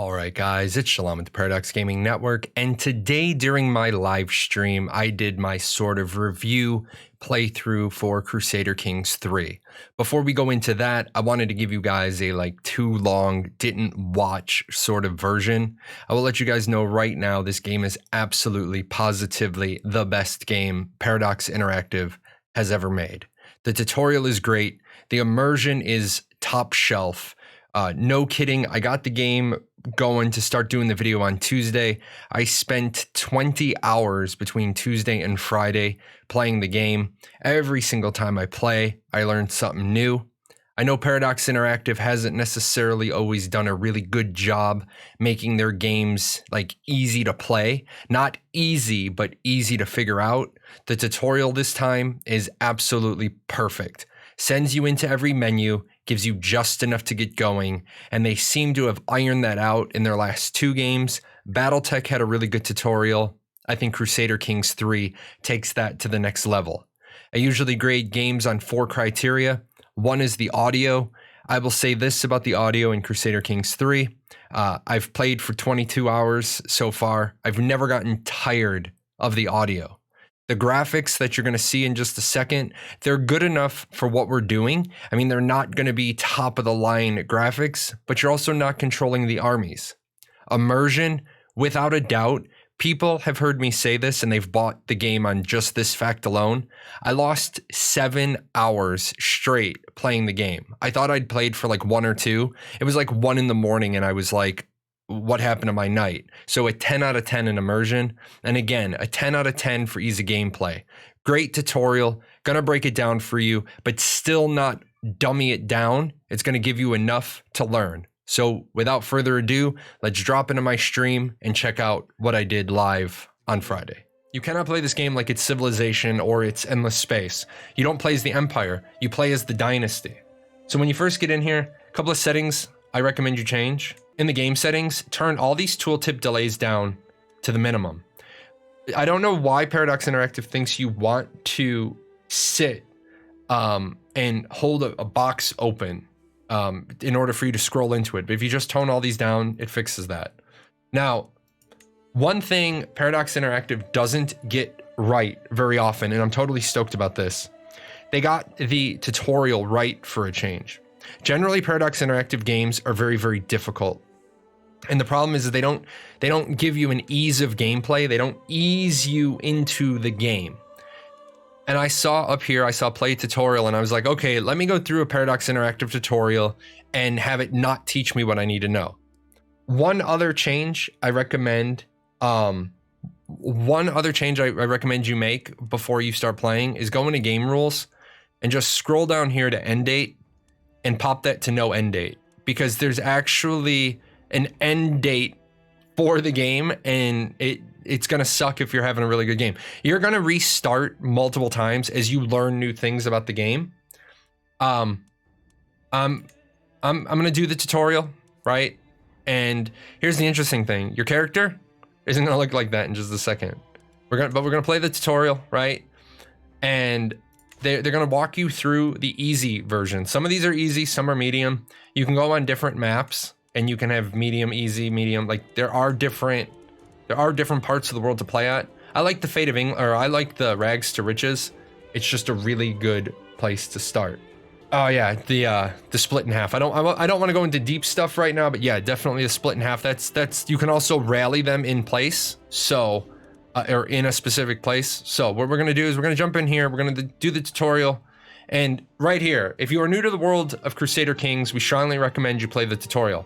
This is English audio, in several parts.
Alright guys, it's Jahlon with the Paradox Gaming Network, and today during my live stream, I did my sort of review playthrough for Crusader Kings III. Before we go into that, I wanted to give you guys a too long, didn't watch sort of version. I will let you guys know right now, this game is absolutely, positively the best game Paradox Interactive has ever made. The tutorial is great, the immersion is top shelf. No kidding, I got the game going to start doing the video on Tuesday. I spent 20 hours between Tuesday and Friday playing the game. Every single time I play, I learn something new. I know Paradox Interactive hasn't necessarily always done a really good job making their games easy to play. Not easy, but easy to figure out. The tutorial this time is absolutely perfect. Sends you into every menu, gives you just enough to get going, and they seem to have ironed that out in their last two games. Battletech had a really good tutorial. I think Crusader Kings III takes that to the next level. I usually grade games on 4 criteria. One is the audio. I will say this about the audio in Crusader Kings III. I've played for 22 hours so far. I've never gotten tired of the audio. The graphics that you're going to see in just a second, they're good enough for what we're doing. I mean, they're not going to be top of the line graphics, but you're also not controlling the armies. Immersion, without a doubt, people have heard me say this and they've bought the game on just this fact alone. I lost 7 hours straight playing the game. I thought I'd played for 1 or 2. It was 1 in the morning and I was like, what happened to my night? So a 10 out of 10 in immersion. And again, a 10 out of 10 for easy gameplay. Great tutorial, gonna break it down for you, but still not dummy it down. It's gonna give you enough to learn. So without further ado, let's drop into my stream and check out what I did live on Friday. You cannot play this game like it's Civilization or it's Endless Space. You don't play as the Empire, you play as the Dynasty. So when you first get in here, a couple of settings I recommend you change. In the game settings, turn all these tooltip delays down to the minimum. I don't know why Paradox Interactive thinks you want to sit and hold a box open in order for you to scroll into it. But if you just tone all these down, it fixes that. Now, one thing Paradox Interactive doesn't get right very often, and I'm totally stoked about this, they got the tutorial right for a change. Generally, Paradox Interactive games are very, very difficult. And the problem is that they don't give you an ease of gameplay. They don't ease you into the game. And I saw up here, I saw play tutorial and I was like, okay, let me go through a Paradox Interactive tutorial and have it not teach me what I need to know. One other change I recommend, you make before you start playing is go into game rules and just scroll down here to end date and pop that to no end date, because there's actually an end date for the game and it's gonna suck if you're having a really good game. You're gonna restart multiple times as you learn new things about the game. I'm gonna do the tutorial, right? And here's the interesting thing. Your character isn't gonna look like that in just a second. We're gonna play the tutorial, right? And they're gonna walk you through the easy version. Some of these are easy, some are medium. You can go on different maps and you can have medium, easy, medium. There are different parts of the world to play at. I like the Fate of England, or I like the Rags to Riches. It's just a really good place to start. Oh yeah, the split in half. I don't want to go into deep stuff right now, but yeah, definitely the split in half. That's you can also rally them in place. So or in a specific place. So what we're gonna do is we're gonna jump in here. We're gonna do the tutorial. And right here, if you are new to the world of Crusader Kings, we strongly recommend you play the tutorial.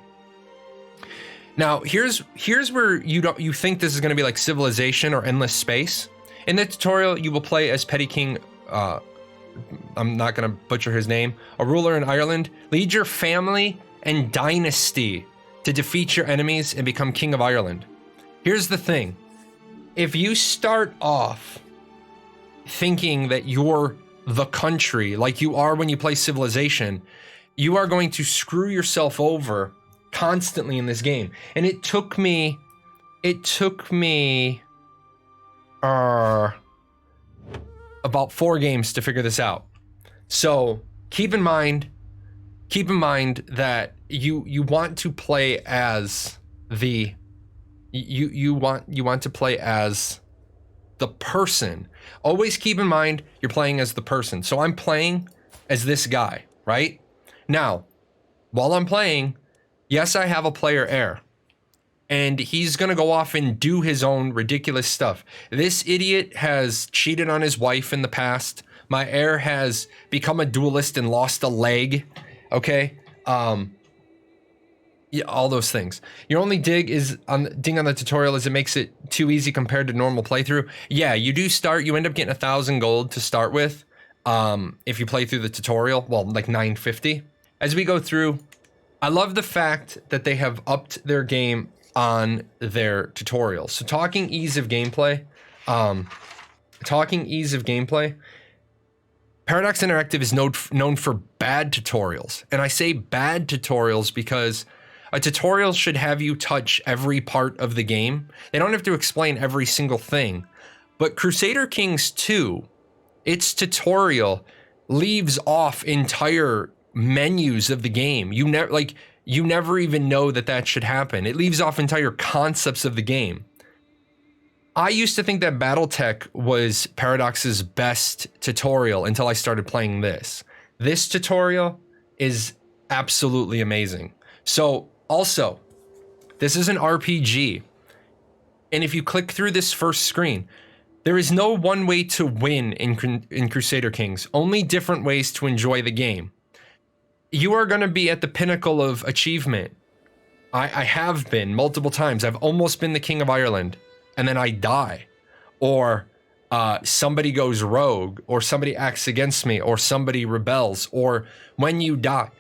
Now, here's where you think this is going to be like Civilization or Endless Space. In the tutorial, you will play as Petty King, I'm not going to butcher his name, a ruler in Ireland. Lead your family and dynasty to defeat your enemies and become King of Ireland. Here's the thing. If you start off thinking that you're the country like you are when you play Civilization, you are going to screw yourself over constantly in this game. And it took me about 4 games to figure this out. So keep in mind that you want to play as the you want to play as the person. Always keep in mind you're playing as the person. So I'm playing as this guy, right? Now, while I'm playing, yes, I have a player heir, and he's gonna go off and do his own ridiculous stuff. This idiot has cheated on his wife in the past. My heir has become a duelist and lost a leg. Okay, yeah, all those things. Your only ding on the tutorial is it makes it too easy compared to normal playthrough. Yeah, you end up getting 1,000 gold to start with. If you play through the tutorial, well, like 950. As we go through, I love the fact that they have upped their game on their tutorials. So talking ease of gameplay, Paradox Interactive is known for bad tutorials. And I say bad tutorials because a tutorial should have you touch every part of the game. They don't have to explain every single thing. But Crusader Kings II, its tutorial leaves off entire menus of the game. You never even know that should happen. It leaves off entire concepts of the game. I used to think that BattleTech was Paradox's best tutorial until I started playing this. This tutorial is absolutely amazing. So also, this is an RPG. And if you click through this first screen, there is no one way to win in Crusader Kings, only different ways to enjoy the game. You are going to be at the pinnacle of achievement. I have been multiple times. I've almost been the King of Ireland, and then I die. Or somebody goes rogue, or somebody acts against me, or somebody rebels, or when you die,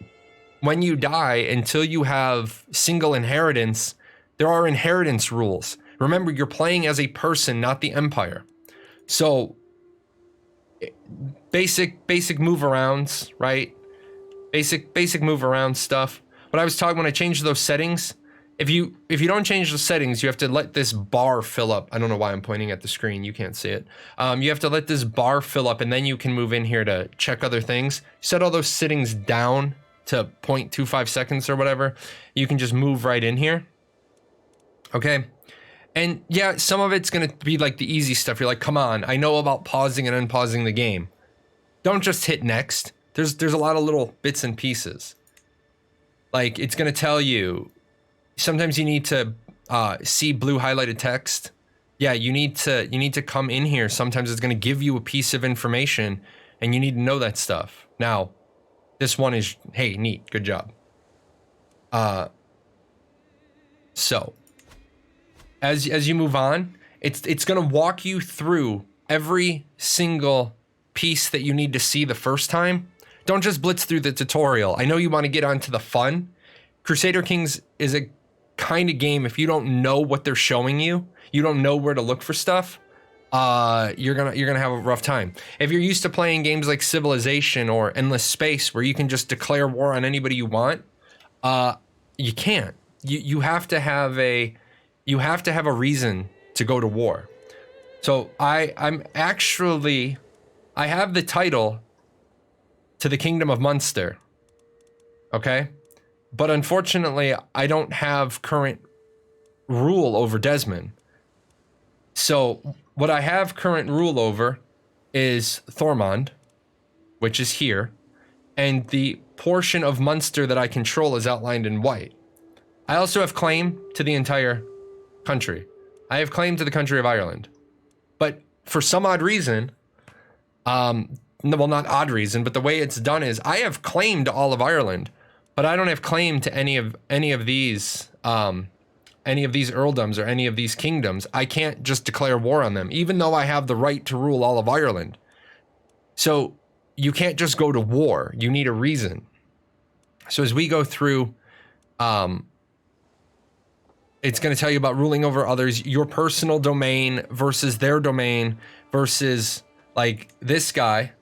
until you have single inheritance, there are inheritance rules. Remember, you're playing as a person, not the Empire. So basic move arounds, right? Basic move around stuff. When I changed those settings, if you don't change the settings, you have to let this bar fill up. I don't know why I'm pointing at the screen. You can't see it. You have to let this bar fill up, and then you can move in here to check other things. Set all those settings down to 0.25 seconds or whatever. You can just move right in here. Okay. And yeah, some of it's going to be like the easy stuff. You're like, come on, I know about pausing and unpausing the game. Don't just hit next. There's a lot of little bits and pieces. Like, it's going to tell you, sometimes you need to see blue highlighted text. Yeah, you need to come in here. Sometimes it's going to give you a piece of information, and you need to know that stuff. Now, this one is, hey, neat, good job. So, as you move on, it's going to walk you through every single piece that you need to see the first time. Don't just blitz through the tutorial. I know you want to get onto the fun. Crusader Kings is a kind of game, if you don't know what they're showing you, you don't know where to look for stuff, you're gonna have a rough time. If you're used to playing games like Civilization or Endless Space, where you can just declare war on anybody you want, you can't. You have to have a reason to go to war. So I have the title to the Kingdom of Munster. Okay? But unfortunately, I don't have current rule over Desmond. So what I have current rule over is Thormund, which is here, and the portion of Munster that I control is outlined in white. I also have claim to the entire country. I have claim to the country of Ireland. But for some odd reason, well, not odd reason, but the way it's done is I have claim to all of Ireland, but I don't have claim to any of these earldoms or any of these kingdoms. I can't just declare war on them, even though I have the right to rule all of Ireland. So you can't just go to war. You need a reason. So as we go through, it's going to tell you about ruling over others, your personal domain versus their domain versus, like, this guy.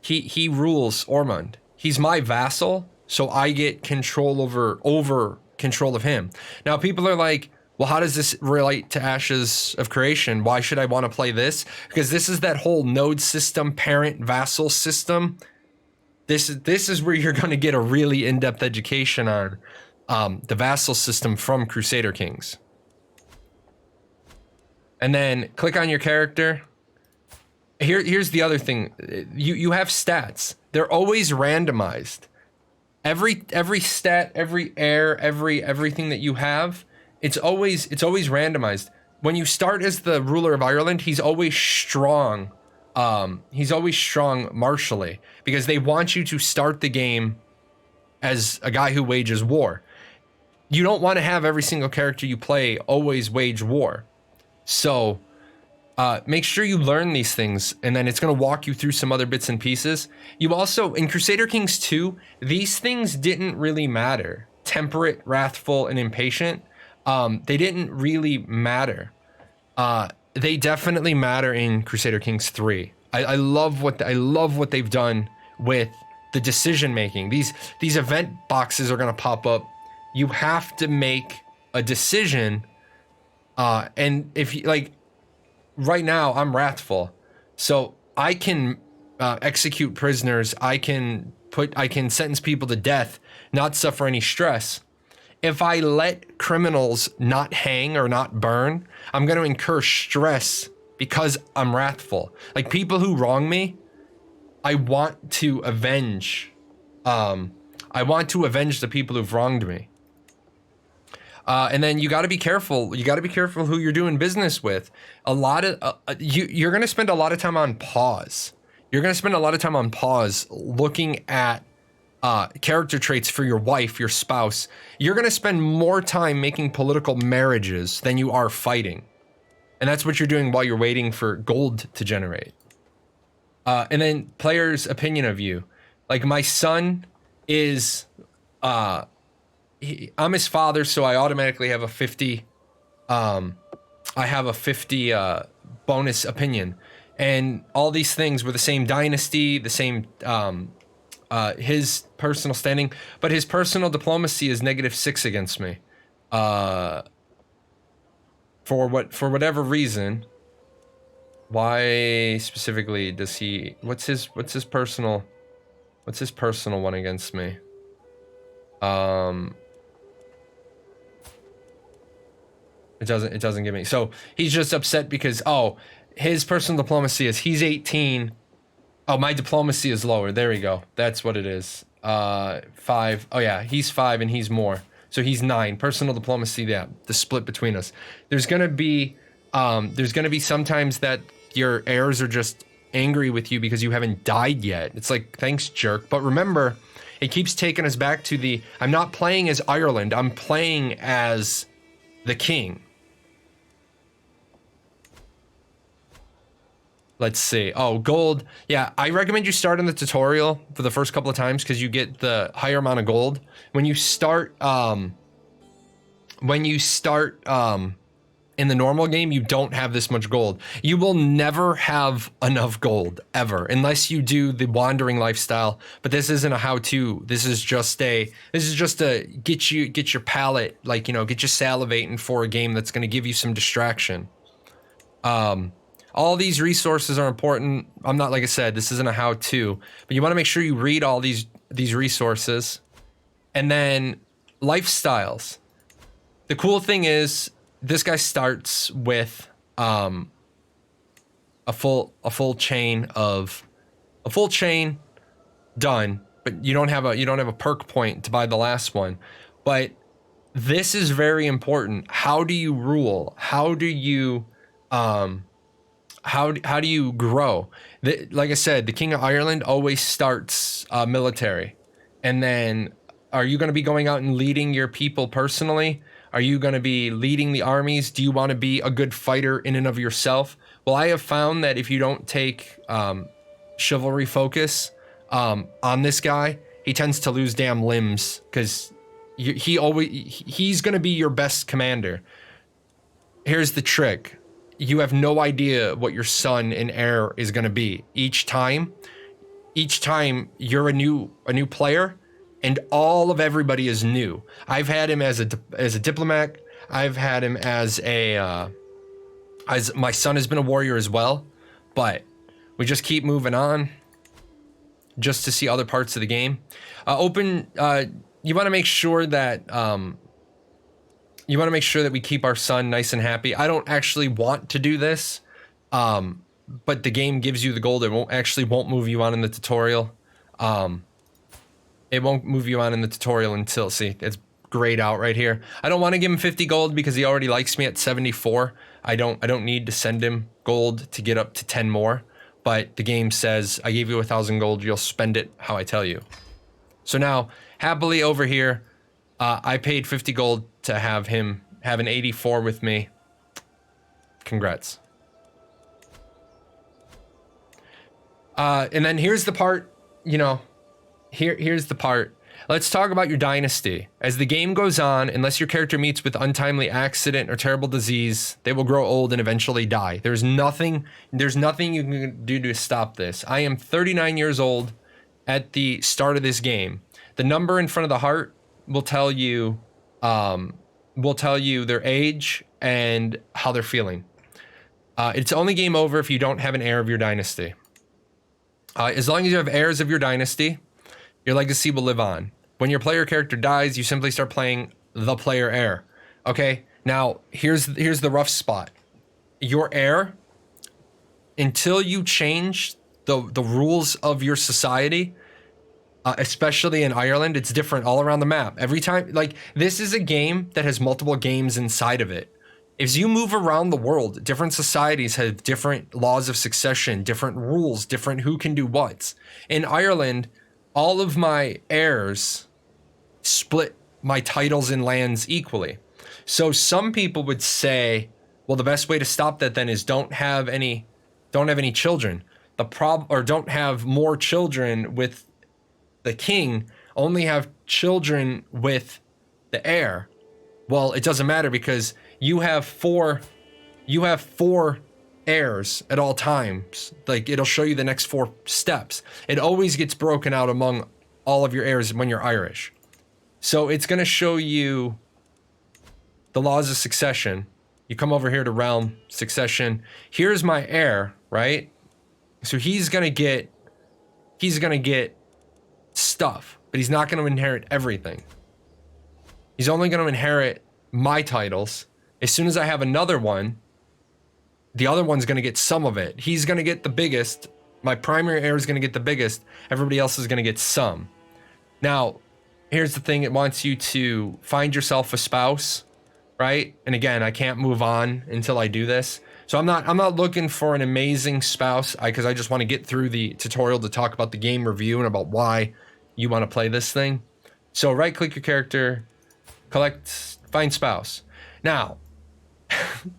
He rules Ormond. He's my vassal, so I get control over control of him. Now, people are like, well, how does this relate to Ashes of Creation? Why should I want to play this? Because this is that whole node system, parent vassal system. This is where you're going to get a really in-depth education on. the vassal system from Crusader Kings. And then click on your character. Here's the other thing. You have stats. They're always randomized. Every stat, every heir, everything that you have, it's always randomized. When you start as the ruler of Ireland, he's always strong. He's always strong martially, because they want you to start the game as a guy who wages war. You don't want to have every single character you play always wage war. So make sure you learn these things, and then it's going to walk you through some other bits and pieces. You also, in Crusader Kings II, these things didn't really matter. Temperate, wrathful, and impatient, they didn't really matter. They definitely matter in Crusader Kings III. I love what they've done with the decision making. These event boxes are going to pop up. You have to make a decision, and if you like, right now I'm wrathful, so I can execute prisoners. I can sentence people to death, not suffer any stress. If I let criminals not hang or not burn, I'm going to incur stress because I'm wrathful. Like, people who wrong me, I want to avenge. I want to avenge the people who've wronged me. And then you got to be careful. You got to be careful who you're doing business with. A lot of you're going to spend a lot of time on pause. You're going to spend a lot of time on pause looking at character traits for your wife, your spouse. You're going to spend more time making political marriages than you are fighting. And that's what you're doing while you're waiting for gold to generate. And then players' opinion of you. Like, my son is, I'm his father, so I automatically have a 50, I have a 50 bonus opinion. And all these things were the same dynasty, the same, his personal standing, but his personal diplomacy is -6 against me. For whatever reason. Why specifically does he, what's his personal one against me? It doesn't give me. So he's just upset because, oh, his personal diplomacy is, he's 18. Oh, my diplomacy is lower. There we go. That's what it is. 5. Oh yeah, he's 5 and he's more. So he's 9. Personal diplomacy, yeah, the split between us. There's gonna be sometimes that your heirs are just angry with you because you haven't died yet. It's like, thanks, jerk. But remember, it keeps taking us back to the, I'm not playing as Ireland, I'm playing as the king. Let's see. Oh, gold. Yeah, I recommend you start in the tutorial for the first couple of times because you get the higher amount of gold. When you start in the normal game, you don't have this much gold. You will never have enough gold ever, unless you do the wandering lifestyle. But this isn't a how-to. This is just a get your palate, like, you know, get you salivating for a game that's going to give you some distraction. All these resources are important. I'm not, like I said, this isn't a how-to, but you want to make sure you read all these resources. And then lifestyles. The cool thing is, this guy starts with a full chain done, but you don't have a perk point to buy the last one. But this is very important. How do you rule? How do you how do you grow? Like I said, the King of Ireland always starts military. And then, are you going to be going out and leading your people personally? Are you going to be leading the armies? Do you want to be a good fighter in and of yourself? Well, I have found that if you don't take chivalry focus on this guy, he tends to lose damn limbs, because he's going to be your best commander. Here's the trick. You have no idea what your son and heir is going to be. Each time you're a new player, and all of everybody is new. I've had him as a diplomat. I've had him as my son has been a warrior as well. But we just keep moving on, just to see other parts of the game. Open you want to make sure that we keep our son nice and happy. I don't actually want to do this, but the game gives you the gold. It won't move you on in the tutorial. It won't move you on in the tutorial until, see, it's grayed out right here. I don't want to give him 50 gold because he already likes me at 74. I don't need to send him gold to get up to 10 more. But the game says, I gave you 1,000 gold, you'll spend it how I tell you. So now, happily over here, I paid 50 gold to have him have an 84 with me. Congrats. And then here's the part, you know, here's the part. Let's talk about your dynasty. As the game goes on, unless your character meets with untimely accident or terrible disease, they will grow old and eventually die. There's nothing you can do to stop this. I am 39 years old at the start of this game. The number in front of the heart will tell you their age and how they're feeling. It's only game over if you don't have an heir of your dynasty. As long as you have heirs of your dynasty, your legacy will live on. When your player character dies, you simply start playing the player heir. Okay, now here's the rough spot. Your heir, until you change the rules of your society, especially in Ireland, it's different all around the map. Every time, like, this is a game that has multiple games inside of it. As you move around the world, different societies have different laws of succession, different rules, different who can do what. In Ireland, all of my heirs split my titles and lands equally. So some people would say, well, the best way to stop that then is don't have any children. Or don't have more children with the king, only have children with the heir. Well, it doesn't matter because you have four heirs at all times. Like, it'll show you the next 4 steps. It always gets broken out among all of your heirs when you're Irish. So it's going to show you the laws of succession. You come over here to realm succession. Here's my heir, right? So he's going to get stuff, but he's not going to inherit everything. He's only going to inherit my titles. As soon as I have another one, the other one's going to get some of it. He's going to get the biggest. My primary heir is going to get the biggest. Everybody else is going to get some. Now, here's the thing. It wants you to find yourself a spouse, right? And again, I can't move on until I do this. So I'm not looking for an amazing spouse because I just want to get through the tutorial to talk about the game review and about why you want to play this thing. So right click your character, find spouse. Now,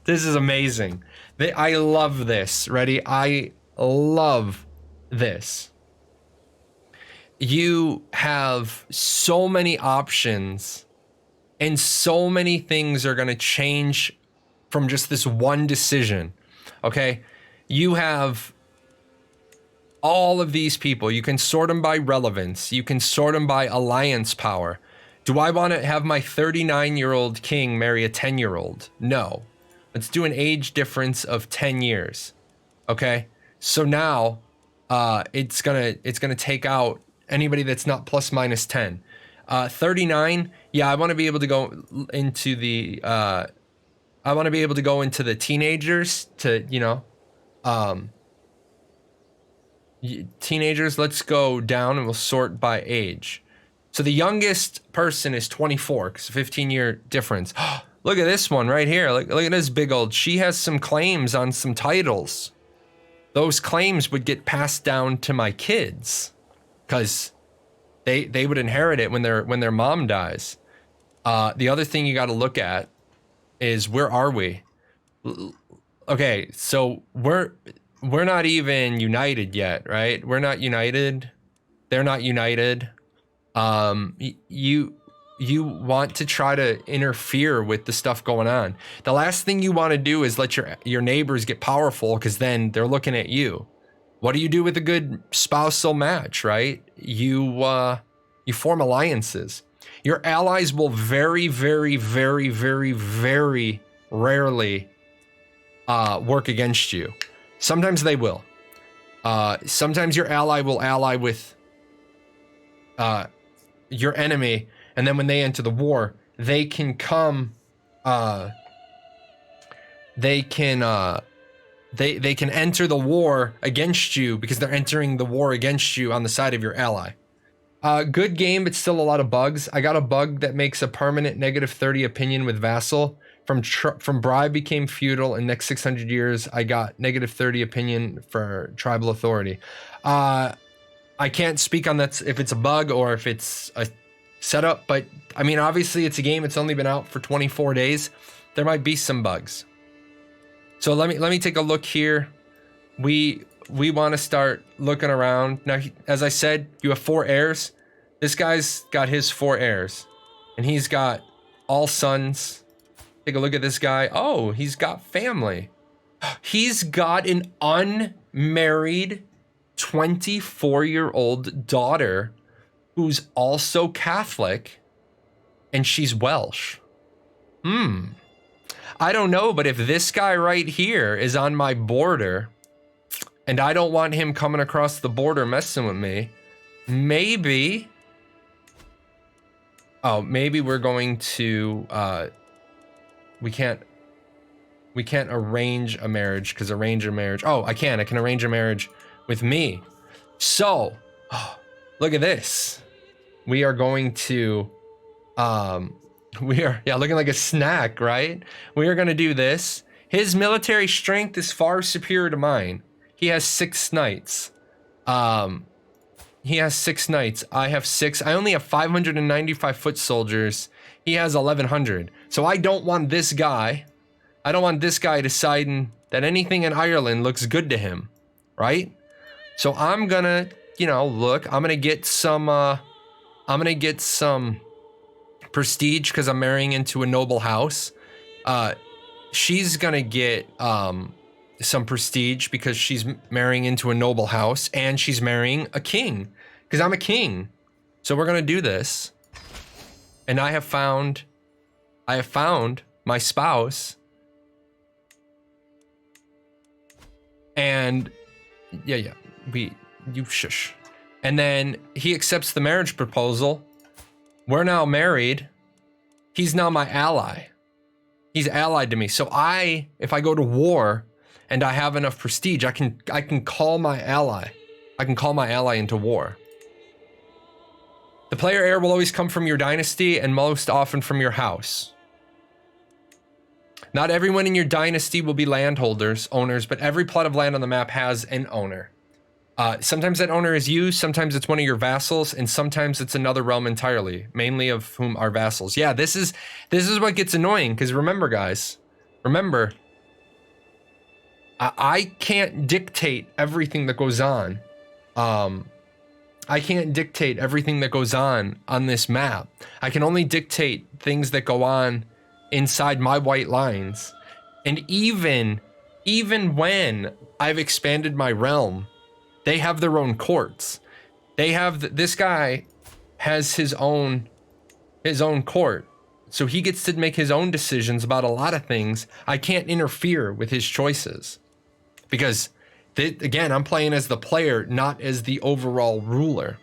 this is amazing. I love this. Ready? I love this. You have so many options and so many things are going to change from just this one decision. Okay? You have all of these people. You can sort them by relevance. You can sort them by alliance power. Do I want to have my 39-year-old king marry a 10-year-old? No. Let's do an age difference of 10 years. Okay? So now it's gonna take out anybody that's not plus minus 10. 39, yeah, I want to be able to go into the teenagers to, you know, teenagers. Let's go down and we'll sort by age. So the youngest person is 24 because 15-year difference. Look at this one right here. Look at this big old. She has some claims on some titles. Those claims would get passed down to my kids because they would inherit it when their mom dies. The other thing you got to look at is where are we? Okay, so we're not even united yet, right? We're not united. They're not united. You want to try to interfere with the stuff going on. The last thing you want to do is let your neighbors get powerful because then they're looking at you. What do you do with a good spousal match, right? You form alliances. Your allies will very, very, very, very, very rarely work against you. Sometimes they will. Sometimes your ally will ally with your enemy, And then when they enter the war, they can come, they can enter the war against you because they're entering the war against you on the side of your ally. Good game, but still a lot of bugs. I got a bug that makes a permanent -30 opinion with vassal. From bribe became feudal, and next 600 years, I got -30 opinion for tribal authority. I can't speak on that if it's a bug or if it's a setup, but I mean, obviously it's a game. It's only been out for 24 days. There might be some bugs. So let me take a look here. We want to start looking around. Now, as I said, you have 4 heirs. This guy's got his 4 heirs, and he's got all sons. Take a look at this guy. Oh, he's got family. He's got an unmarried 24-year-old daughter who's also Catholic, and she's Welsh. I don't know, but if this guy right here is on my border, and I don't want him coming across the border messing with me, maybe... Oh, maybe we're going to... We can't arrange a marriage, because arrange a marriage... Oh, I can arrange a marriage with me. So, look at this. We are going to... We are, yeah, looking like a snack, right? We are going to do this. His military strength is far superior to mine. He has 6 knights. He has 6 knights. I have 6. I only have 595 foot soldiers. He has 1,100. So I don't want this guy. I don't want this guy deciding that anything in Ireland looks good to him, right? So I'm gonna, you know, look. I'm gonna get some prestige because I'm marrying into a noble house. She's gonna get some prestige because she's marrying into a noble house, and she's marrying a king because I'm a king. So we're gonna do this. And I have found my spouse. And yeah, you shush. And then he accepts the marriage proposal. We're now married. He's now my ally. He's allied to me. So if I go to war and I have enough prestige, I can call my ally. I can call my ally into war. The player heir will always come from your dynasty and most often from your house. Not everyone in your dynasty will be owners, but every plot of land on the map has an owner. Sometimes that owner is you, sometimes it's one of your vassals, and sometimes it's another realm entirely, mainly of whom are vassals. Yeah, this is what gets annoying, because remember, guys, I can't dictate everything that goes on. I can't dictate everything that goes on this map. I can only dictate things that go on inside my white lines. And even when I've expanded my realm, they have their own courts. This guy has his own court. So he gets to make his own decisions about a lot of things. I can't interfere with his choices because again, I'm playing as the player, not as the overall ruler.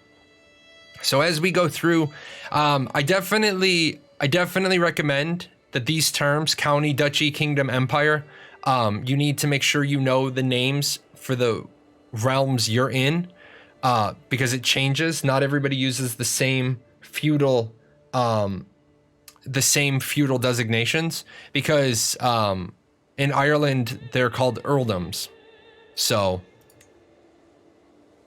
So as we go through, I definitely recommend that these terms, county, duchy, kingdom, empire, you need to make sure you know the names for the realms you're in, because it changes. Not everybody uses the same feudal designations, because in Ireland they're called earldoms. So,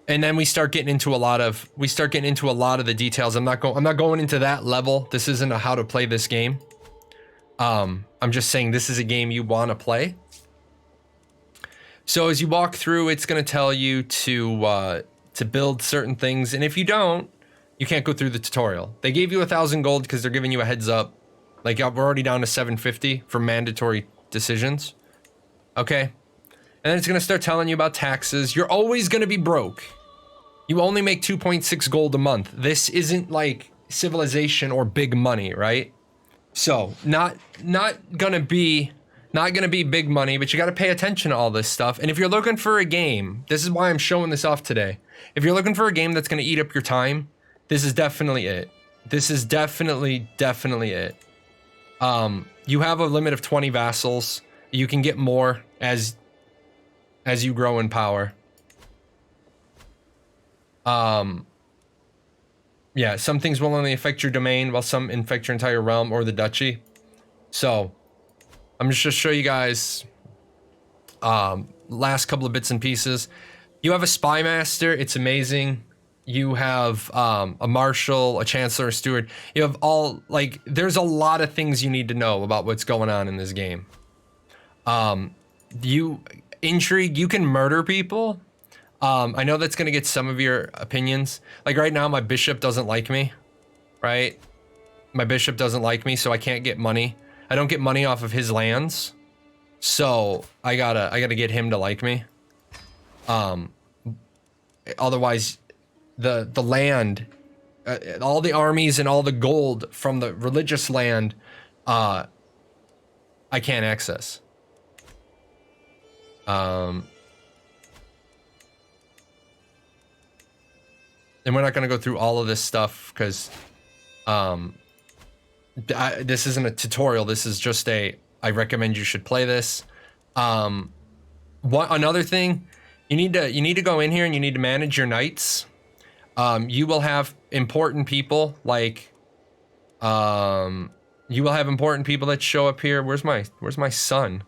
and then we start getting into a lot of the details. I'm not going into that level. This isn't a how to play this game. I'm just saying this is a game you want to play. So as you walk through, it's going to tell you to build certain things, and if you don't, you can't go through the tutorial. They gave you 1,000 gold because they're giving you a heads up. Like, we're already down to 750 for mandatory decisions. Okay. And then it's going to start telling you about taxes. You're always going to be broke. You only make 2.6 gold a month. This isn't like civilization or big money, right? So not gonna be big money, but you got to pay attention to all this stuff. And if you're looking for a game, this is why I'm showing this off today. If you're looking for a game that's going to eat up your time, this is definitely it. This is definitely it. You have a limit of 20 vassals. You can get more as you grow in power. Yeah, some things will only affect your domain, while some infect your entire realm or the duchy. So, I'm just gonna show you guys last couple of bits and pieces. You have a spy master, it's amazing. You have a marshal, a chancellor, a steward. You have all, like, there's a lot of things you need to know about what's going on in this game. Intrigue, you can murder people. I know that's gonna get some of your opinions. Like right now, my bishop doesn't like me, right? My bishop doesn't like me, so I can't get money. I don't get money off of his lands. So I gotta get him to like me. Otherwise, the land, all the armies and all the gold from the religious land, I can't access. And we're not gonna go through all of this stuff because this isn't a tutorial. This is just I recommend you should play this. Another thing, you need to go in here and you need to manage your knights. You will have important people like you will have important people that show up here. Where's my son?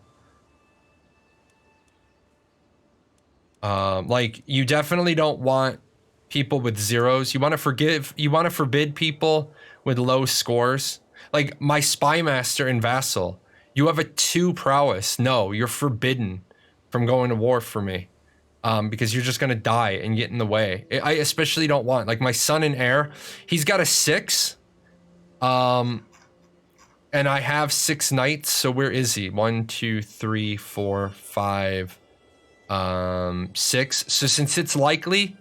Like you definitely don't want people with zeros. You want to forbid people with low scores. Like my spy master and vassal, you have a 2 prowess. No, you're forbidden from going to war for me. Because you're just gonna die and get in the way. I especially don't want, like my son and heir, he's got a 6. And I have 6 knights, so where is he? 1, 2, 3, 4, 5, 6. So since it's likely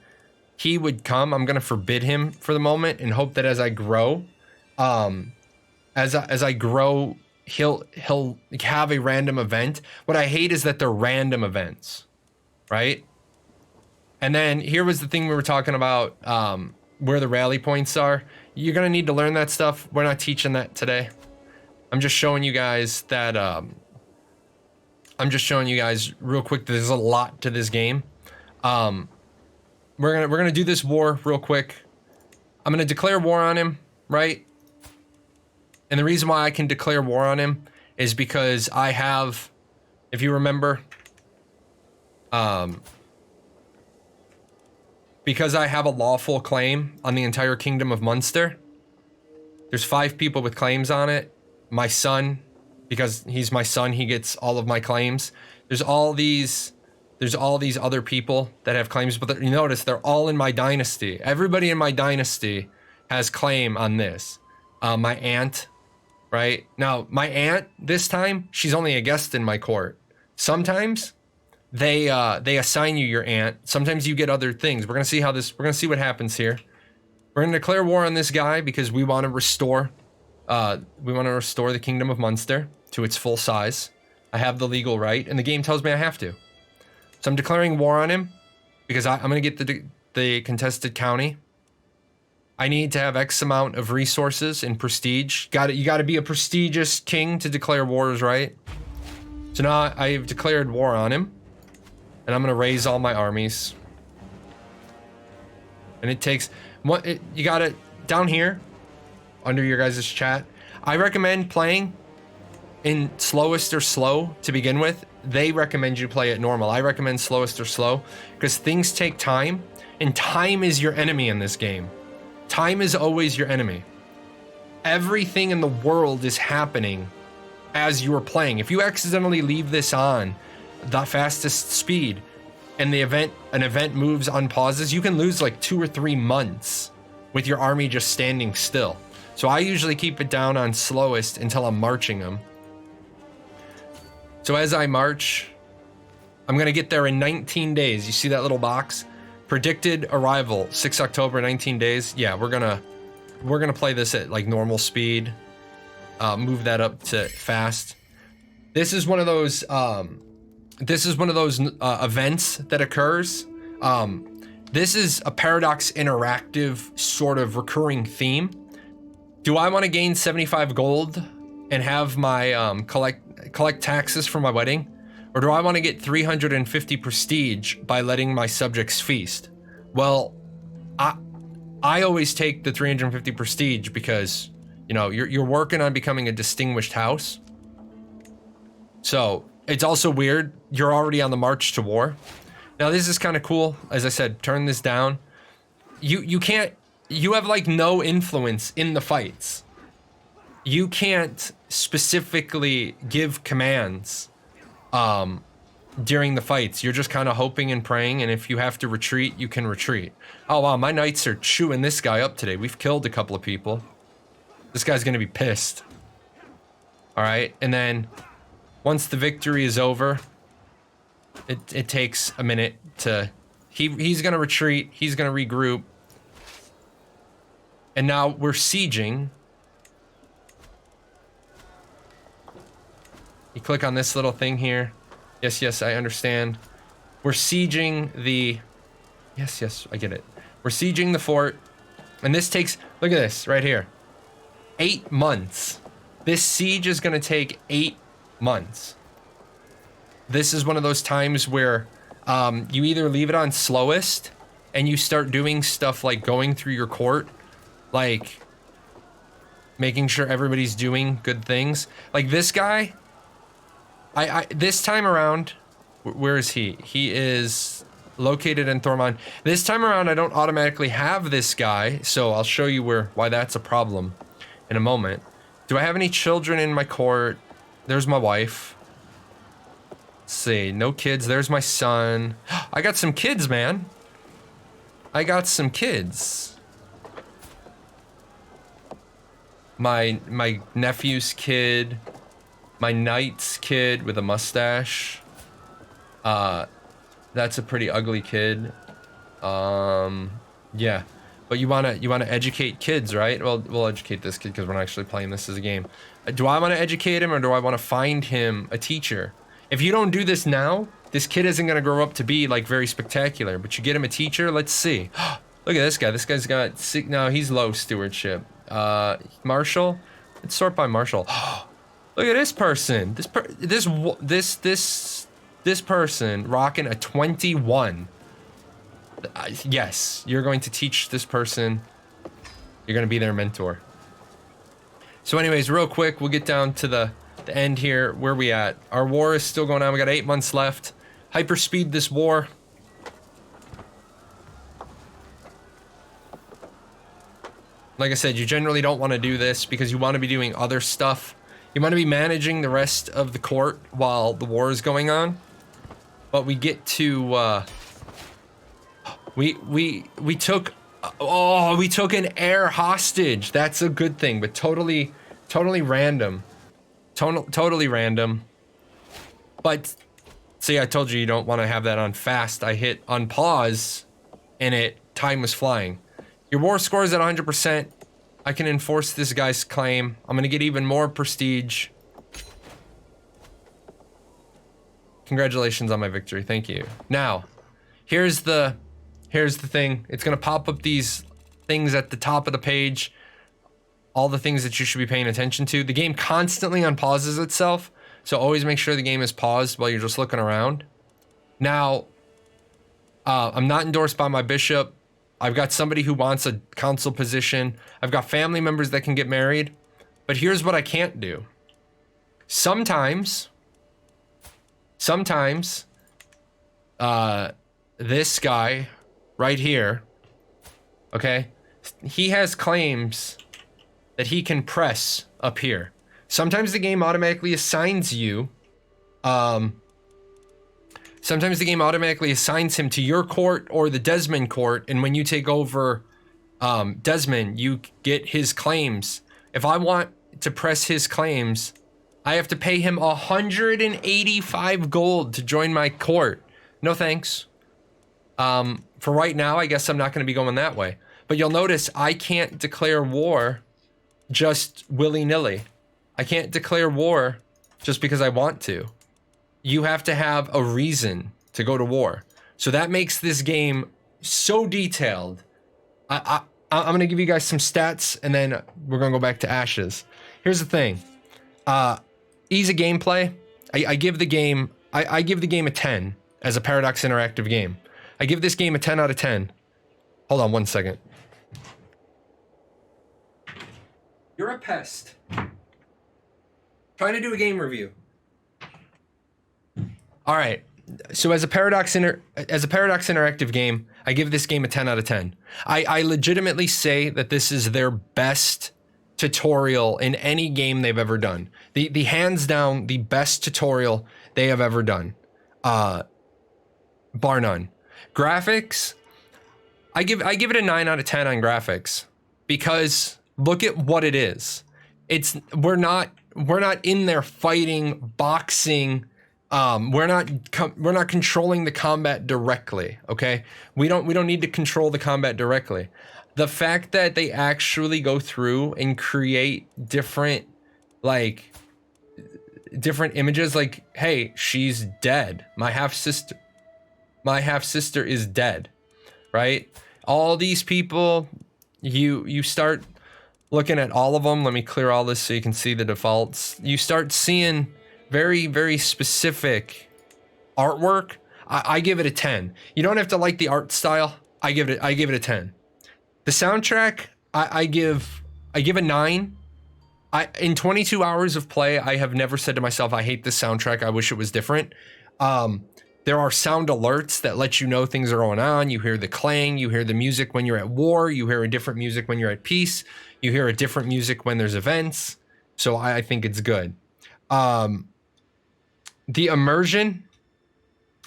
he would come, I'm gonna forbid him for the moment and hope that as I grow, as I grow, he'll have a random event. What I hate is that they're random events, right? And then here was the thing we were talking about, where the rally points are. You're gonna need to learn that stuff. We're not teaching that today. I'm just showing you guys that, I'm just showing you guys real quick, there's a lot to this game. We're gonna do this war real quick. I'm gonna declare war on him, right? And the reason why I can declare war on him is because I have, if you remember, because I have a lawful claim on the entire kingdom of Munster. There's 5 people with claims on it. My son, because he's my son, he gets all of my claims. There's all these other people that have claims, but you notice they're all in my dynasty. Everybody in my dynasty has claim on this. My aunt, right? Now, my aunt, this time, she's only a guest in my court. Sometimes they assign you your aunt. Sometimes you get other things. We're gonna see what happens here. We're gonna declare war on this guy because we want to restore the kingdom of Munster to its full size. I have the legal right, and the game tells me I have to. So I'm declaring war on him because I'm gonna get the contested county. I need to have X amount of resources and prestige. You gotta be a prestigious king to declare wars, right? So now I've declared war on him. And I'm gonna raise all my armies. And it takes, you got it down here, under your guys' chat. I recommend playing in slowest or slow to begin with. They recommend you play it normal. I recommend slowest or slow, because things take time, and time is your enemy in this game. Time is always your enemy. Everything in the world is happening as you're playing. If you accidentally leave this on the fastest speed and an event moves on pauses, you can lose like 2 or 3 months with your army just standing still. So I usually keep it down on slowest until I'm marching them. So as I march, I'm gonna get there in 19 days. You see that little box? Predicted arrival, 6 October, 19 days. Yeah, we're gonna play this at like normal speed. Move that up to fast. This is one of those events that occurs. This is a Paradox interactive sort of recurring theme. Do I want to gain 75 gold and have my collect taxes for my wedding? Or do I want to get 350 prestige by letting my subjects feast? Well, I always take the 350 prestige because, you know, you're working on becoming a distinguished house. So it's also weird. You're already on the march to war. Now this is kind of cool. As I said, turn this down. You can't, you have like no influence in the fights. You can't specifically give commands during the fights. You're just kind of hoping and praying, and if you have to retreat, you can retreat. Oh wow, my knights are chewing this guy up today. We've killed a couple of people. This guy's gonna be pissed. All right, and then once the victory is over, it takes a minute to, he's gonna retreat, he's gonna regroup. And now we're sieging. You click on this little thing here. Yes, I understand. We're sieging the... Yes, I get it. We're sieging the fort. And this takes... Look at this, right here. 8 months. This siege is going to take 8 months. This is one of those times where you either leave it on slowest and you start doing stuff like going through your court, like making sure everybody's doing good things. Like this guy... this time around, where is he? He is located in Thormund. This time around, I don't automatically have this guy, so I'll show you why that's a problem in a moment. Do I have any children in my court? There's my wife. Let's see, no kids. There's my son. I got some kids, man. I got some kids. My nephew's kid. My knight's kid with a mustache. That's a pretty ugly kid. Yeah. But you wanna educate kids, right? Well, we'll educate this kid because we're not actually playing this as a game. Do I want to educate him or do I want to find him a teacher? If you don't do this now, this kid isn't gonna grow up to be like very spectacular. But you get him a teacher. Let's see. Look at this guy. This guy's got sick. No, he's low stewardship. Marshall. Let's sort by Marshall. Look at this person. This person rocking a 21. Yes, you're going to teach this person. You're going to be their mentor. So anyways, real quick, we'll get down to the end here. Where we at? Our war is still going on. We got 8 months left. Hyperspeed this war. Like I said, you generally don't want to do this because you want to be doing other stuff. You want to be managing the rest of the court while the war is going on. But we get to, we took an heir hostage. That's a good thing, but totally random. Totally random. But, see, I told you don't want to have that on fast. I hit on pause, and time was flying. Your war score is at 100%. I can enforce this guy's claim. I'm gonna get even more prestige. Congratulations on my victory. Thank you. Now, here's the thing. It's gonna pop up these things at the top of the page. All the things that you should be paying attention to. The game constantly unpauses itself, so always make sure the game is paused while you're just looking around. Now, I'm not endorsed by my bishop. I've got somebody who wants a council position. I've got family members that can get married. But here's what I can't do. Sometimes, this guy right here, okay, he has claims that he can press up here. Sometimes the game automatically assigns you, sometimes the game automatically assigns him to your court or the Desmond court, and when you take over Desmond, you get his claims. If I want to press his claims, I have to pay him 185 gold to join my court. No thanks. For right now, I guess I'm not going to be going that way. But you'll notice I can't declare war just willy-nilly. I can't declare war just because I want to. You have to have a reason to go to war. So that makes this game so detailed. I'm going to give you guys some stats, and then we're going to go back to Ashes. Here's the thing. Ease of gameplay. I give the game a 10 as a Paradox Interactive game. I give this game a 10 out of 10. Hold on one second. You're a pest. Trying to do a game review. All right. So as a Paradox Interactive game, I give this game a 10 out of 10. I legitimately say that this is their best tutorial in any game they've ever done. The hands down the best tutorial they have ever done. Bar none. Graphics, I give it a 9 out of 10 on graphics, because look at what it is. We're not in there fighting, boxing. We're not controlling the combat directly. Okay, we don't need to control the combat directly. The fact that they actually go through and create different images, like, hey, she's dead. My half sister is dead, right? All these people, you start looking at all of them. Let me clear all this so you can see the defaults. You start seeing very, very specific artwork. I give it a 10. You don't have to like the art style. I give it a 10. The soundtrack, I give a 9. In 22 hours of play, I have never said to myself, I hate this soundtrack, I wish it was different. There are sound alerts that let you know things are going on. You hear the clang, you hear the music when you're at war, you hear a different music when you're at peace, you hear a different music when there's events. So I think it's good. The immersion,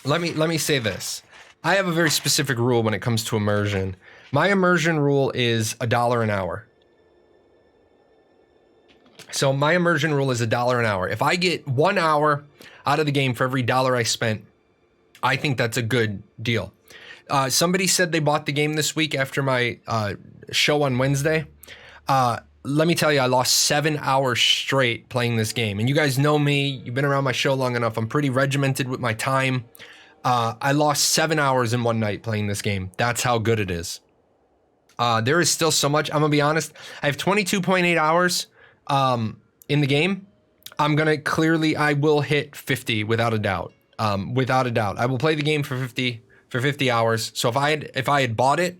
let me say this. I have a very specific rule when it comes to immersion. My immersion rule is $1 an hour. So my immersion rule is $1 an hour. If I get 1 hour out of the game for every $1 I spent, I think that's a good deal. Somebody said they bought the game this week after my show on Wednesday. Let me tell you, I lost 7 hours straight playing this game. And you guys know me. You've been around my show long enough. I'm pretty regimented with my time. I lost 7 hours in one night playing this game. That's how good it is. There is still so much. I'm going to be honest. I have 22.8 hours in the game. I will hit 50 without a doubt. Without a doubt. I will play the game for 50 hours. So if I had bought it,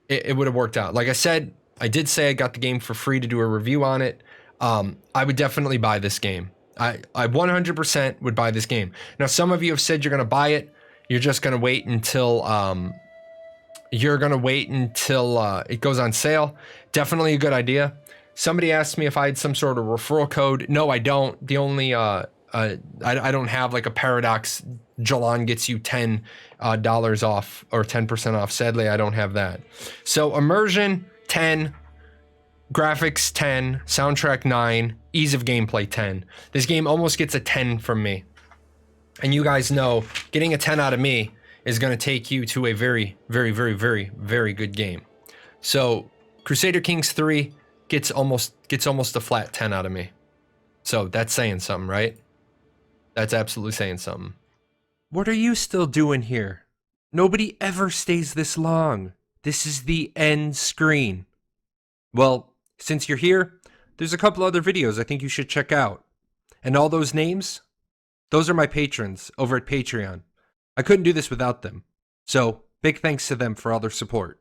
it would have worked out. Like I said, I did say I got the game for free to do a review on it. I would definitely buy this game. I 100% would buy this game. Now, some of you have said you're going to buy it. You're just going to wait until it goes on sale. Definitely a good idea. Somebody asked me if I had some sort of referral code. No, I don't. The only I don't have like a Paradox Jahlon gets you $10 off or 10% off. Sadly, I don't have that. So immersion 10, graphics 10, soundtrack 9, ease of gameplay 10. This game almost gets a 10 from me. And you guys know getting a 10 out of me is going to take you to a very, very, very, very, very good game. So Crusader Kings III gets almost a flat 10 out of me. So that's saying something, right? That's absolutely saying something. What are you still doing here? Nobody ever stays this long. This is the end screen. Well, since you're here, there's a couple other videos I think you should check out. And all those names, those are my patrons over at Patreon. I couldn't do this without them. So, big thanks to them for all their support.